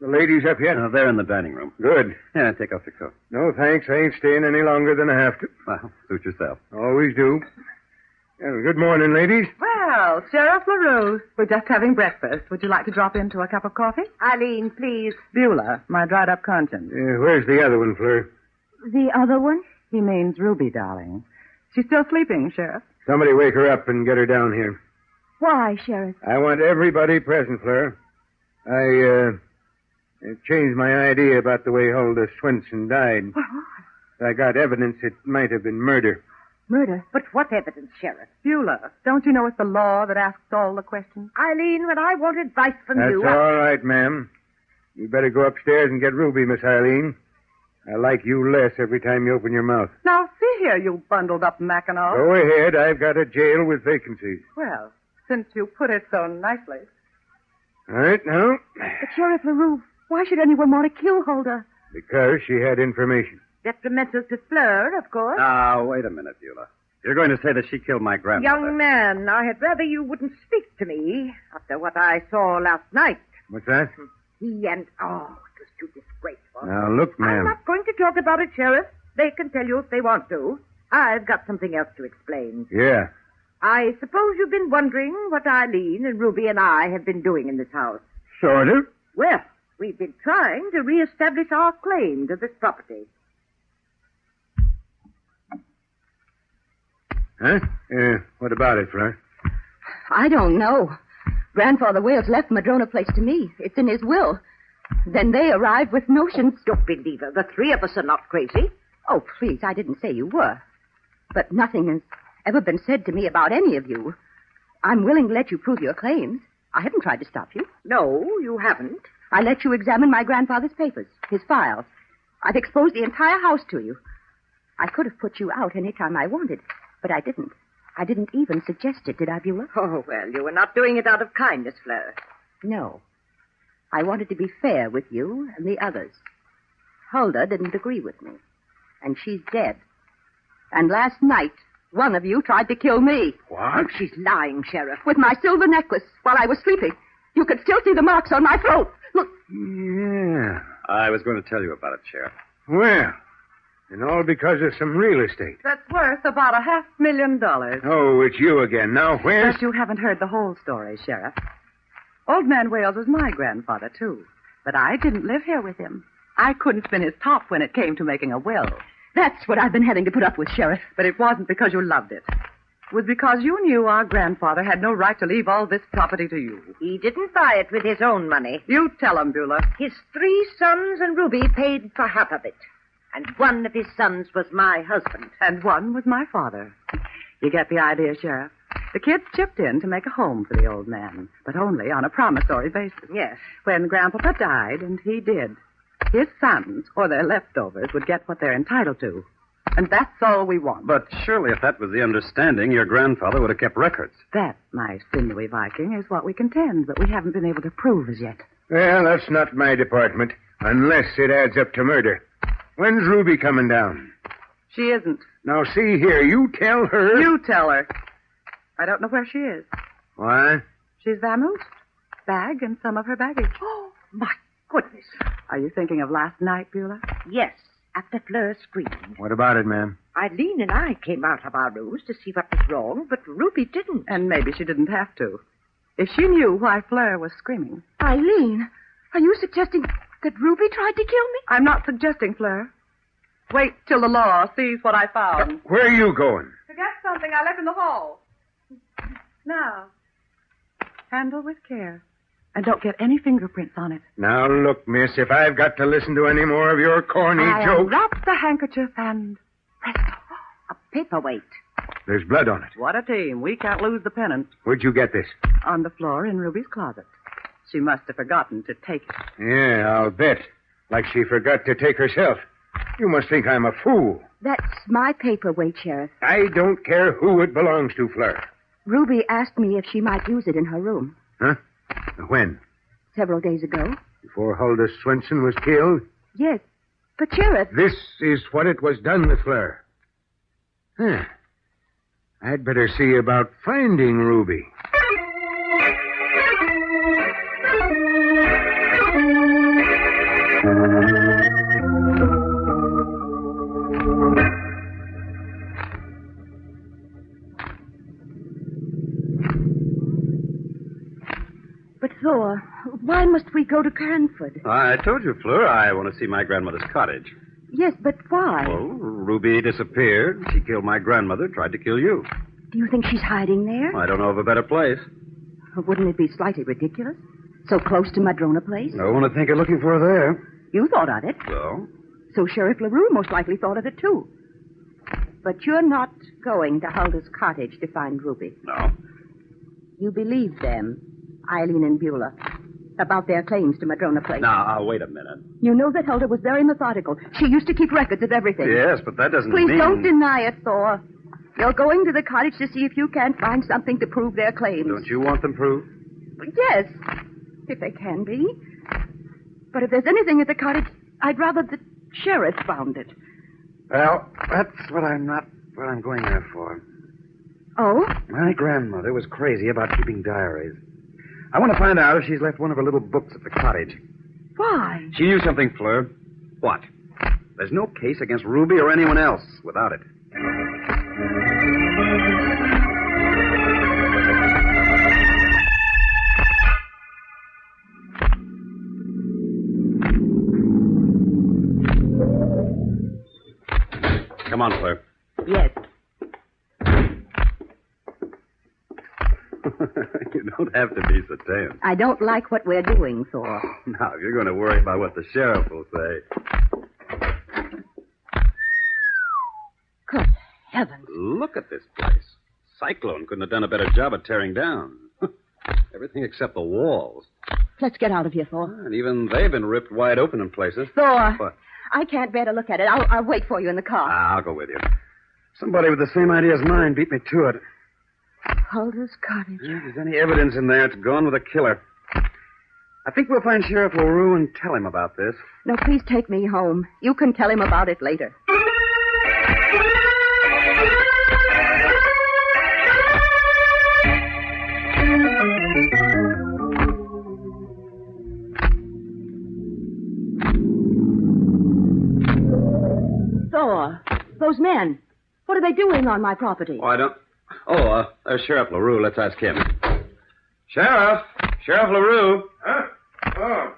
The ladies up yet? They're in the dining room. Good. Yeah, take off your coat. No, thanks. I ain't staying any longer than I have to. Well, suit yourself. Always do. Well, good morning, ladies. Well, Sheriff LaRue, we're just having breakfast. Would you like to drop into a cup of coffee? Eileen, please. Beulah, my dried-up conscience. Where's the other one, Fleur? The other one? He means Ruby, darling. She's still sleeping, Sheriff. Somebody wake her up and get her down here. Why, Sheriff? I want everybody present, Fleur. I changed my idea about the way Huldah Swenson died. I got evidence it might have been murder. Murder? But what evidence, Sheriff? Beulah, don't you know it's the law that asks all the questions? Eileen, when I want advice from That's you... all right, ma'am. You better go upstairs and get Ruby, Miss Eileen. I like you less every time you open your mouth. Now, see here, you bundled-up Mackinaw. Go ahead. I've got a jail with vacancies. Well, since you put it so nicely. All right, now. But Sheriff LaRue, why should anyone want to kill Huldah? Because she had information. Detrimental to Fleur, of course. Now, wait a minute, Beulah. You're going to say that she killed my grandmother. Young man, I had rather you wouldn't speak to me after what I saw last night. What's that? He and... Oh, it was too disgraceful. Now, look, ma'am. I'm not going to talk about it, Sheriff. They can tell you if they want to. I've got something else to explain. Yeah. I suppose you've been wondering what Eileen and Ruby and I have been doing in this house. Sort of. Well, we've been trying to reestablish our claim to this property. Huh? What about it, Fleur? I don't know. Grandfather Wales left Madrona Place to me. It's in his will. Then they arrived with notions. Don't believe her. The 3 of us are not crazy. Oh, please, I didn't say you were. But nothing has ever been said to me about any of you. I'm willing to let you prove your claims. I haven't tried to stop you. No, you haven't. I let you examine my grandfather's papers, his files. I've exposed the entire house to you. I could have put you out any time I wanted, but I didn't. I didn't even suggest it, did I, Beulah? Oh, well, you were not doing it out of kindness, Fleur. No. I wanted to be fair with you and the others. Huldah didn't agree with me, and she's dead. And last night, one of you tried to kill me. What? She's lying, Sheriff, with my silver necklace while I was sleeping. You could still see the marks on my throat. Look. Yeah. I was going to tell you about it, Sheriff. Well, and all because of some real estate. That's worth about $500,000. Oh, it's you again. Now, where's... But you haven't heard the whole story, Sheriff. Old Man Wales was my grandfather, too. But I didn't live here with him. I couldn't spin his top when it came to making a will. That's what I've been having to put up with, Sheriff. But it wasn't because you loved it. It was because you knew our grandfather had no right to leave all this property to you. He didn't buy it with his own money. You tell him, Beulah. His 3 sons and Ruby paid for half of it. And one of his sons was my husband. And one was my father. You get the idea, Sheriff. The kids chipped in to make a home for the old man, but only on a promissory basis. Yes. When Grandpapa died, and he did, his sons, or their leftovers, would get what they're entitled to. And that's all we want. But surely if that was the understanding, your grandfather would have kept records. That, my sinewy Viking, is what we contend, but we haven't been able to prove as yet. Well, that's not my department, unless it adds up to murder. When's Ruby coming down? She isn't. Now, see here, you tell her... You tell her. I don't know where she is. Why? She's vamoosed. Bag and some of her baggage. Oh, my goodness. Are you thinking of last night, Beulah? Yes, after Fleur screamed. What about it, ma'am? Eileen and I came out of our rooms to see what was wrong, but Ruby didn't. And maybe she didn't have to. If she knew why Fleur was screaming. Eileen, are you suggesting that Ruby tried to kill me? I'm not suggesting, Fleur. Wait till the law sees what I found. Where are you going? To get something I left in the hall. Now, handle with care. And don't get any fingerprints on it. Now, look, miss, if I've got to listen to any more of your corny I'll jokes... wrap the handkerchief and presto. A paperweight. There's blood on it. What a team. We can't lose the pennant. Where'd you get this? On the floor in Ruby's closet. She must have forgotten to take it. Yeah, I'll bet. Like she forgot to take herself. You must think I'm a fool. That's my paperweight, Sheriff. I don't care who it belongs to, Fleur. Ruby asked me if she might use it in her room. Huh? When? Several days ago. Before Huldah Swenson was killed? Yes. But, Sheriff... This is what it was done with Fleur. Huh. I'd better see about finding Ruby. But, Thor, why must we go to Cranford? I told you, Fleur, I want to see my grandmother's cottage. Yes, but why? Well, Ruby disappeared. She killed my grandmother, tried to kill you. Do you think she's hiding there? I don't know of a better place. Wouldn't it be slightly ridiculous? So close to Madrona Place? No one would think of looking for her there. You thought of it. So? So Sheriff LaRue most likely thought of it, too. But you're not going to Huldah's cottage to find Ruby. No. You believe them, Eileen and Beulah, about their claims to Madrona Place. Now, wait a minute. You know that Huldah was very methodical. She used to keep records of everything. Yes, but that doesn't Please mean... don't deny it, Thor. You're going to the cottage to see if you can't find something to prove their claims. Don't you want them proved? Yes, if they can be. But if there's anything at the cottage, I'd rather the sheriff found it. Well, that's what I'm going there for. Oh? My grandmother was crazy about keeping diaries. I want to find out if she's left one of her little books at the cottage. Why? She knew something, Fleur. What? There's no case against Ruby or anyone else without it. Come on, Fleur. Yes. You don't have to be so tense. I don't like what we're doing, Thor. Now, if you're going to worry about what the sheriff will say. Good heavens. Look at this place. Cyclone couldn't have done a better job of tearing down. Everything except the walls. Let's get out of here, Thor. And even they've been ripped wide open in places. Thor. What? I can't bear to look at it. I'll wait for you in the car. I'll go with you. Somebody with the same idea as mine beat me to it. Hulda's cottage. If there's any evidence in there, it's gone with a killer. I think we'll find Sheriff LaRue and tell him about this. No, please take me home. You can tell him about it later. Thor, those men. What are they doing on my property? Oh, I don't... there's Sheriff LaRue. Let's ask him. Sheriff! Sheriff LaRue! Huh? Oh.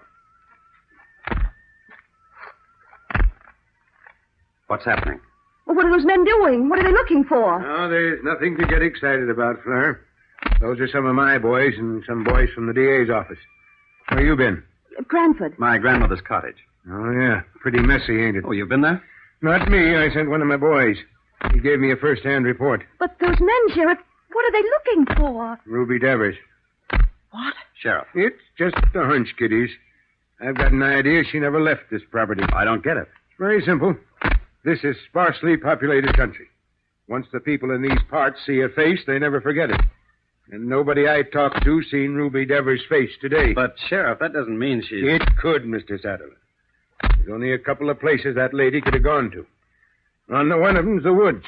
What's happening? Well, what are those men doing? What are they looking for? No, there's nothing to get excited about, Fleur. Those are some of my boys and some boys from the DA's office. Where you been? Cranford. My grandmother's cottage. Oh, yeah. Pretty messy, ain't it? Oh, you've been there? Not me. I sent one of my boys. He gave me a first-hand report. But those men, Sheriff, what are they looking for? Ruby Devers. What? Sheriff. It's just a hunch, kiddies. I've got an idea she never left this property. I don't get it. Very simple. This is sparsely populated country. Once the people in these parts see a face, they never forget it. And nobody I talked to seen Ruby Devers' face today. But, Sheriff, that doesn't mean she's... It could, Mr. Sutherland. There's only a couple of places that lady could have gone to. One of them's the woods.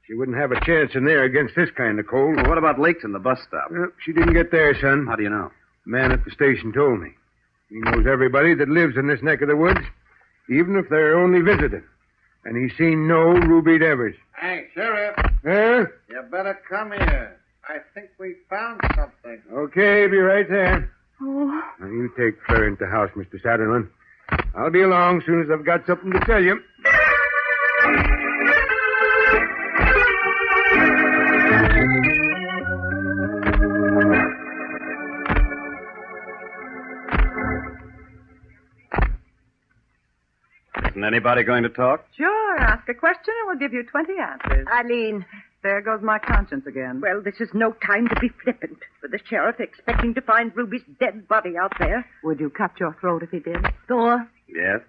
She wouldn't have a chance in there against this kind of cold. Well, what about Lakes and the bus stop? Well, she didn't get there, son. How do you know? The man at the station told me. He knows everybody that lives in this neck of the woods, even if they're only visiting. And he's seen no Ruby Devers. Hey, Sheriff. Huh? You better come here. I think we found something. Okay, be right there. Oh. Now, you take Fleur into the house, Mr. Sutherland. I'll be along as soon as I've got something to tell you. Isn't anybody going to talk? Sure. Ask a question and we'll give you 20 answers. Eileen. There goes my conscience again. Well, this is no time to be flippant. With the sheriff expecting to find Ruby's dead body out there. Would you cut your throat if he did? Thor, Yes?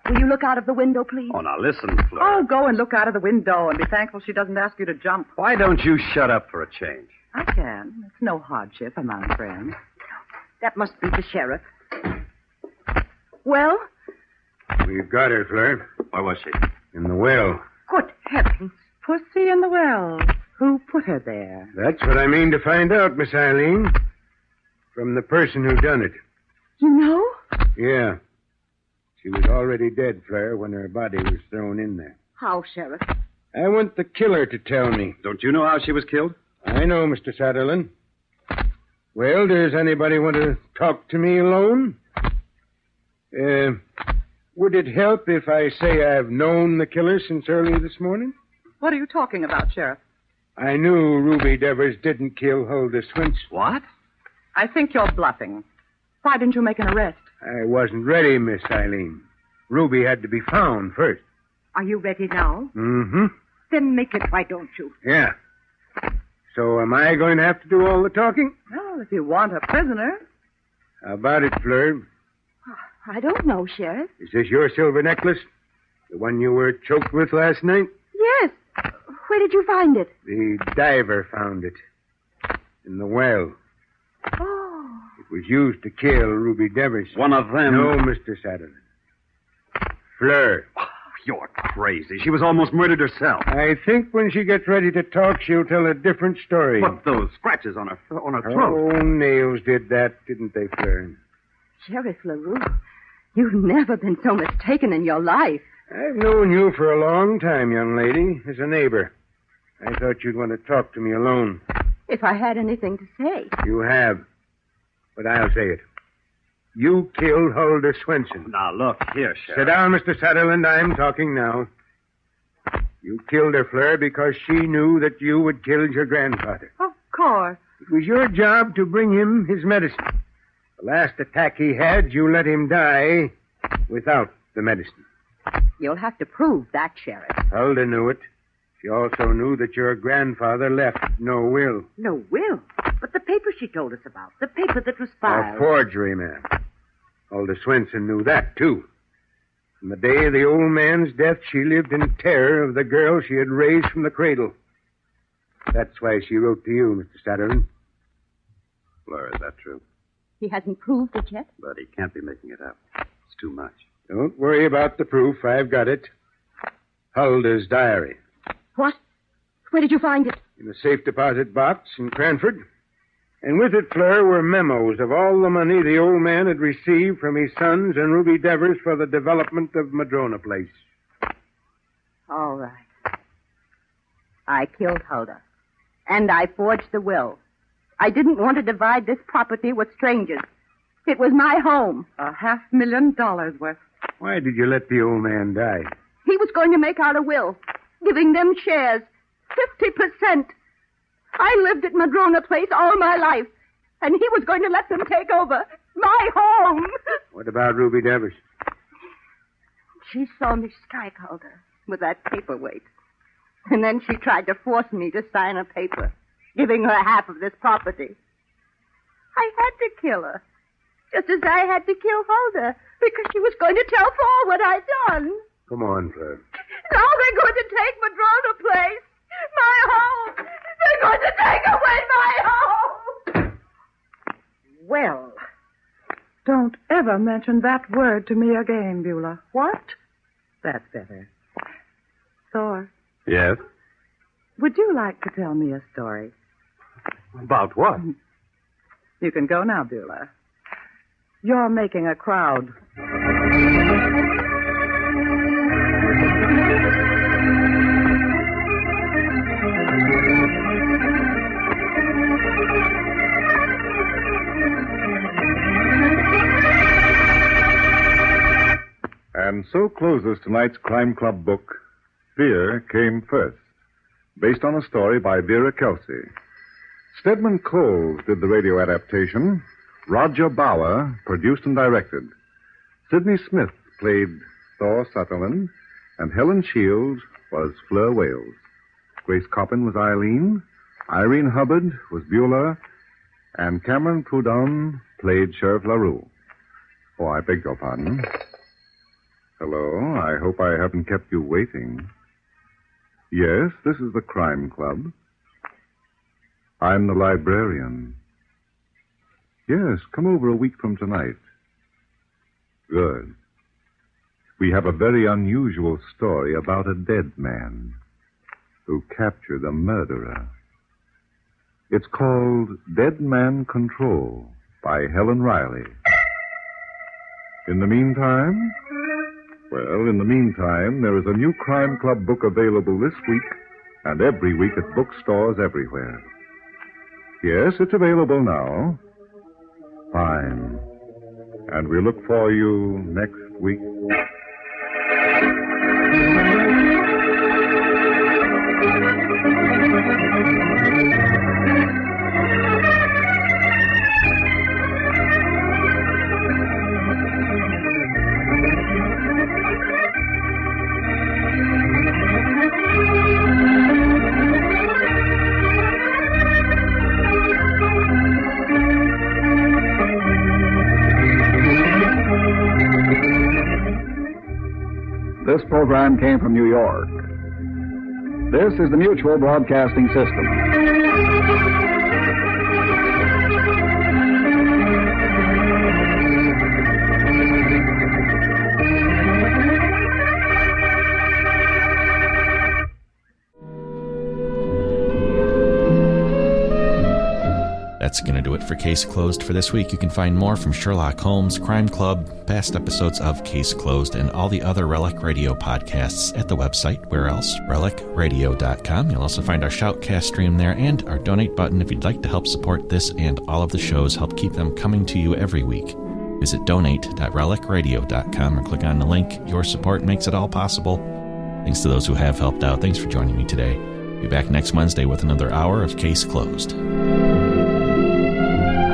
will you look out of the window, please? Oh, now listen, Fleur. Oh, go and look out of the window and be thankful she doesn't ask you to jump. Why don't you shut up for a change? I can. It's no hardship among friends. That must be the sheriff. Well? We've got her, Fleur. Where was she? In the well. Good heavens. Pussy in the well. Who put her there? That's what I mean to find out, Miss Eileen. From the person who done it. You know? Yeah. She was already dead, Fleur, when her body was thrown in there. How, Sheriff? I want the killer to tell me. Don't you know how she was killed? I know, Mr. Sutherland. Well, does anybody want to talk to me alone? Would it help if I say I've known the killer since early this morning? What are you talking about, Sheriff? I knew Ruby Devers didn't kill Hulda Swinson. What? I think you're bluffing. Why didn't you make an arrest? I wasn't ready, Miss Eileen. Ruby had to be found first. Are you ready now? Mm-hmm. Then make it, why don't you? Yeah. So am I going to have to do all the talking? Well, if you want a prisoner. How about it, Fleur? I don't know, Sheriff. Is this your silver necklace? The one you were choked with last night? Yes. Where did you find it? The diver found it. In the well. Oh. It was used to kill Ruby Devers. One of them? No, Mr. Sutherland. Fleur. Oh, you're crazy. She was almost murdered herself. I think when she gets ready to talk, she'll tell a different story. But those scratches on her throat. Oh, nails did that, didn't they, Fleur? Sheriff LaRue, you've never been so mistaken in your life. I've known you for a long time, young lady, as a neighbor. I thought you'd want to talk to me alone. If I had anything to say. You have. But I'll say it. You killed Hulda Swinson. Now, look here, Sheriff. Sit down, Mr. Sutherland. I'm talking now. You killed her, Fleur, because she knew that you had killed your grandfather. Of course. It was your job to bring him his medicine. The last attack he had, you let him die without the medicine. You'll have to prove that, Sheriff. Hulda knew it. She also knew that your grandfather left no will. No will? But the paper she told us about. The paper that was filed. A forgery, ma'am. Huldah Swenson knew that, too. From the day of the old man's death, she lived in terror of the girl she had raised from the cradle. That's why she wrote to you, Mr. Satterlin. Fleur, is that true? He hasn't proved it yet. But he can't be making it up. It's too much. Don't worry about the proof. I've got it. Huldah's diary. What? Where did you find it? In a safe deposit box in Cranford. And with it, Fleur, were memos of all the money the old man had received from his sons and Ruby Devers for the development of Madrona Place. All right. I killed Huldah. And I forged the will. I didn't want to divide this property with strangers. It was my home. $500,000 worth. Why did you let the old man die? He was going to make out a will, giving them shares, 50%. I lived at Madrona Place all my life, and he was going to let them take over my home. What about Ruby Devers? She saw me strike Huldah with that paperweight. And then she tried to force me to sign a paper, giving her half of this property. I had to kill her, just as I had to kill Huldah, because she was going to tell Paul what I'd done. Come on, Fleur. Now they're going to take Madrona Place, my home. They're going to take away my home. Well, don't ever mention that word to me again, Beulah. What? That's better. Thor, Yes? would you like to tell me a story? About what? You can go now, Beulah. You're making a crowd. And so closes tonight's Crime Club book, Fear Came First, based on a story by Vera Kelsey. Stedman Coles did the radio adaptation. Roger Bauer produced and directed. Sidney Smith played Thor Sutherland, and Helen Shields was Fleur Wales. Grace Coppin was Eileen, Irene Hubbard was Beulah, and Cameron Proudhon played Sheriff LaRue. Oh, I beg your pardon. Hello, I hope I haven't kept you waiting. Yes, this is the Crime Club. I'm the librarian. Yes, come over a week from tonight. Good. We have a very unusual story about a dead man who captured a murderer. It's called Dead Man Control by Helen Riley. In the meantime, there is a new Crime Club book available this week and every week at bookstores everywhere. Yes, it's available now. Fine. And we look for you next week. This program came from New York. This is the Mutual Broadcasting System. That's going to do it for Case Closed for this week. You can find more from Sherlock Holmes, Crime Club, past episodes of Case Closed, and all the other Relic Radio podcasts at the website. Where else? RelicRadio.com. You'll also find our Shoutcast stream there and our donate button if you'd like to help support this and all of the shows, help keep them coming to you every week. Visit donate.relicradio.com or click on the link. Your support makes it all possible. Thanks to those who have helped out. Thanks for joining me today. Be back next Wednesday with another hour of Case Closed.